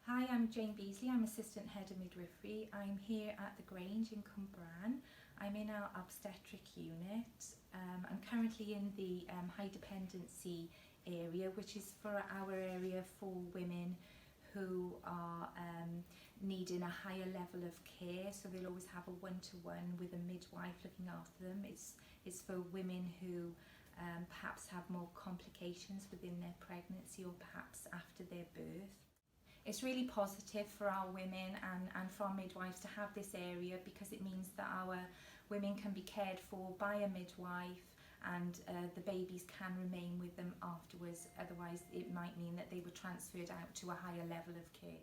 Hi, I'm Jayne Beasley. I'm Assistant Head of Midwifery. I'm here at the Grange in Cwmbran. I'm in our obstetric unit. I'm currently in the high dependency area, which is for our area for women who are needing a higher level of care. So they'll always have a one-to-one with a midwife looking after them. It's for women who perhaps have more complications within their pregnancy or perhaps after their birth. It's really positive for our women and for our midwives to have this area, because it means that our women can be cared for by a midwife and the babies can remain with them afterwards. Otherwise it might mean that they were transferred out to a higher level of care.